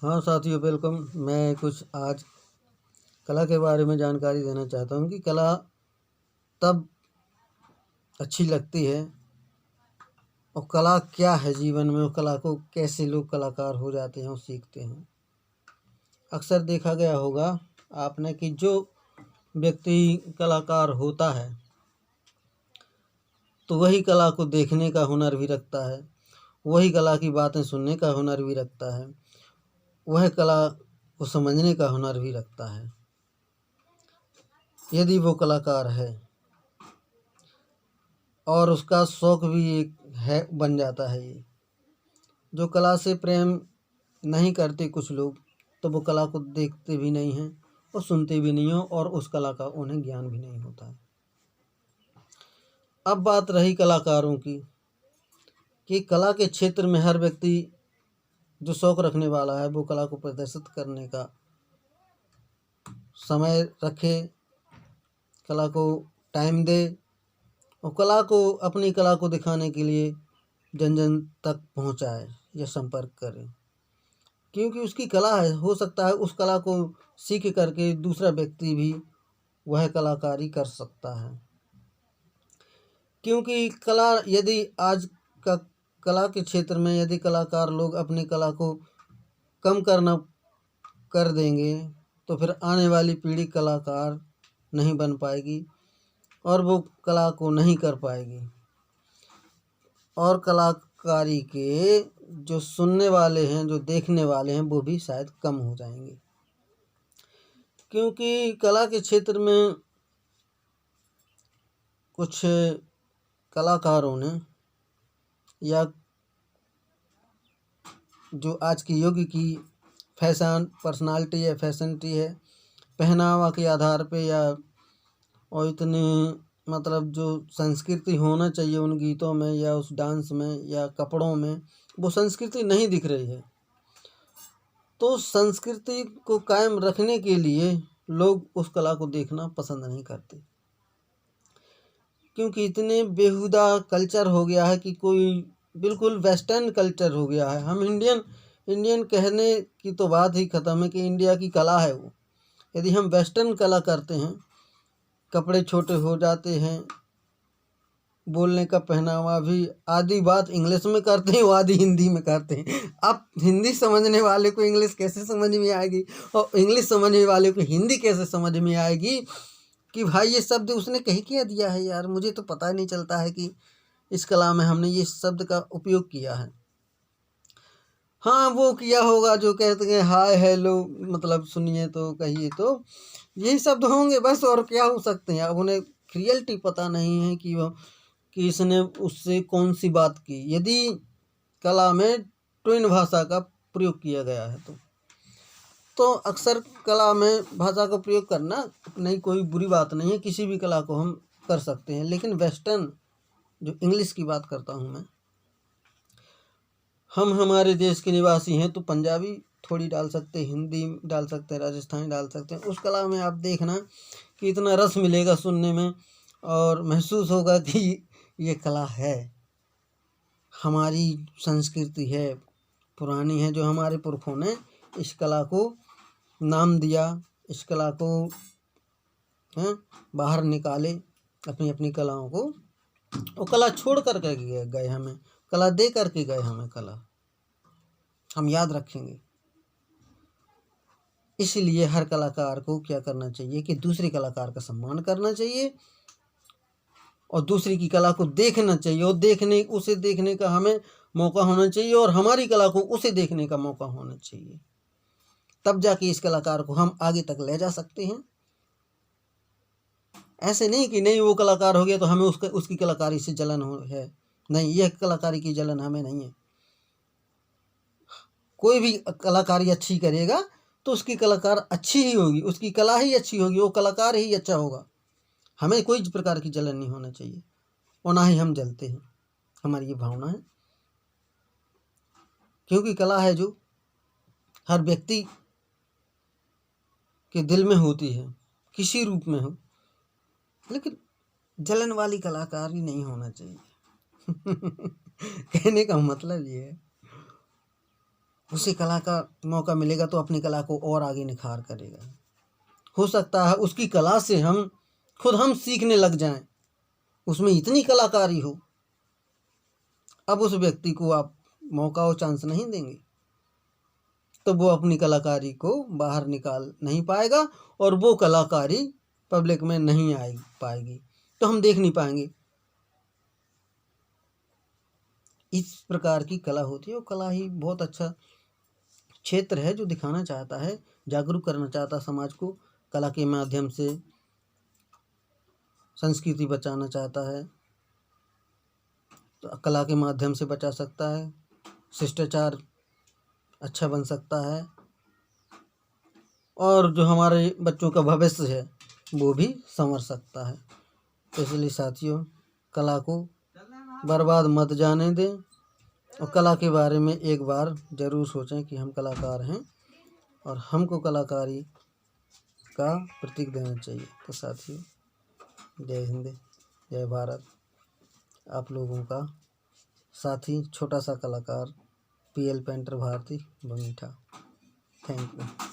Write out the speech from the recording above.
हाँ साथियों, वेलकम। मैं कुछ आज कला के बारे में जानकारी देना चाहता हूँ कि कला तब अच्छी लगती है और कला क्या है जीवन में, और कला को कैसे लोग कलाकार हो जाते हैं और सीखते हैं। अक्सर देखा गया होगा आपने कि जो व्यक्ति कलाकार होता है तो वही कला को देखने का हुनर भी रखता है, वही कला की बातें सुनने का हुनर भी रखता है, वह कला को समझने का हुनर भी रखता है यदि वो कलाकार है, और उसका शौक भी एक है बन जाता है। ये जो कला से प्रेम नहीं करते कुछ लोग, तो वो कला को देखते भी नहीं हैं और सुनते भी नहीं हो, और उस कला का उन्हें ज्ञान भी नहीं होता है। अब बात रही कलाकारों की कि कला के क्षेत्र में हर व्यक्ति जो शौक रखने वाला है वो कला को प्रदर्शित करने का समय रखे, कला को टाइम दे और कला को, अपनी कला को दिखाने के लिए जन जन तक पहुंचाए या संपर्क करे, क्योंकि उसकी कला है। हो सकता है उस कला को सीख करके दूसरा व्यक्ति भी वह कलाकारी कर सकता है, क्योंकि कला यदि आज का कला के क्षेत्र में यदि कलाकार लोग अपनी कला को कम करना कर देंगे तो फिर आने वाली पीढ़ी कलाकार नहीं बन पाएगी और वो कला को नहीं कर पाएगी, और कलाकारी के जो सुनने वाले हैं, जो देखने वाले हैं, वो भी शायद कम हो जाएंगे। क्योंकि कला के क्षेत्र में कुछ कलाकारों ने, या जो आज के युग की फैशन पर्सनालिटी है, फैशनिटी है, पहनावा के आधार पे, या और इतने मतलब जो संस्कृति होना चाहिए उन गीतों में या उस डांस में या कपड़ों में, वो संस्कृति नहीं दिख रही है। तो संस्कृति को कायम रखने के लिए लोग उस कला को देखना पसंद नहीं करते, क्योंकि इतने बेहुदा कल्चर हो गया है कि कोई बिल्कुल वेस्टर्न कल्चर हो गया है। हम इंडियन इंडियन कहने की तो बात ही ख़त्म है कि इंडिया की कला है वो। यदि हम वेस्टर्न कला करते हैं, कपड़े छोटे हो जाते हैं, बोलने का पहनावा भी, आधी बात इंग्लिश में करते हैं, वो आधी हिंदी में करते हैं। अब हिंदी समझने वाले को इंग्लिश कैसे समझ में आएगी, और इंग्लिश समझने वाले को हिंदी कैसे समझ में आएगी कि भाई ये शब्द उसने कहीं क्या दिया है यार, मुझे तो पता नहीं चलता है कि इस कला में हमने ये शब्द का उपयोग किया है। हाँ, वो किया होगा जो कहते हैं हाय हेलो, मतलब सुनिए तो कहिए, तो यही शब्द होंगे बस, और क्या हो सकते हैं। अब उन्हें रियलिटी पता नहीं है कि वो कि इसने उससे कौन सी बात की। यदि कला में ट्विन भाषा का प्रयोग किया गया है तो अक्सर कला में भाषा का प्रयोग करना नहीं, कोई बुरी बात नहीं है, किसी भी कला को हम कर सकते हैं। लेकिन वेस्टर्न, जो इंग्लिश की बात करता हूँ मैं, हम हमारे देश के निवासी हैं तो पंजाबी थोड़ी डाल सकते हैं, हिंदी डाल सकते हैं, राजस्थानी डाल सकते हैं। उस कला में आप देखना कि इतना रस मिलेगा सुनने में, और महसूस होगा कि ये कला है, हमारी संस्कृति है, पुरानी है, जो हमारे पुरखों ने इस कला को नाम दिया, इस कला को बाहर निकाले, अपनी अपनी कलाओं को, और कला छोड़ कर के गए हमें, कला दे करके गए हमें, कला हम याद रखेंगे। इसलिए हर कलाकार को क्या करना चाहिए कि दूसरे कलाकार का सम्मान करना चाहिए और दूसरे की कला को देखना चाहिए, और उसे देखने का हमें मौका होना चाहिए, और हमारी कला को उसे देखने का मौका होना चाहिए। तब जाके इस कलाकार को हम आगे तक ले जा सकते हैं। ऐसे नहीं कि नहीं वो कलाकार हो गया तो हमें उसकी कलाकारी से जलन है। नहीं, यह कलाकारी की जलन हमें नहीं है। कोई भी कलाकारी अच्छी करेगा तो उसकी कलाकार अच्छी ही होगी, उसकी कला ही अच्छी होगी, वो कलाकार ही अच्छा होगा। हमें कोई प्रकार की जलन नहीं होना चाहिए, और ना ही हम जलते हैं, हमारी ये भावना है। क्योंकि कला है जो हर व्यक्ति के दिल में होती है, किसी रूप में हो, लेकिन जलन वाली कलाकारी नहीं होना चाहिए। कहने का मतलब ये है। उसे कला का मौका मिलेगा तो अपनी कला को और आगे निखार करेगा। हो सकता है उसकी कला से हम सीखने लग जाएं, उसमें इतनी कलाकारी हो। अब उस व्यक्ति को आप मौका और चांस नहीं देंगे तो वो अपनी कलाकारी को बाहर निकाल नहीं पाएगा और वो कलाकारी पब्लिक में नहीं आ पाएगी, तो हम देख नहीं पाएंगे। इस प्रकार की कला होती है और कला ही बहुत अच्छा क्षेत्र है जो दिखाना चाहता है, जागरूक करना चाहता है समाज को। कला के माध्यम से संस्कृति बचाना चाहता है, तो कला के माध्यम से बचा सकता है, शिष्टाचार अच्छा बन सकता है और जो हमारे बच्चों का भविष्य है वो भी संवर सकता है। तो इसलिए साथियों, कला को बर्बाद मत जाने दें और कला के बारे में एक बार ज़रूर सोचें कि हम कलाकार हैं और हमको कलाकारी का प्रतीक देना चाहिए। तो साथियों, जय हिंद, जय भारत। आप लोगों का साथी छोटा सा कलाकार PL painter Bharti Bamitha. Thank you.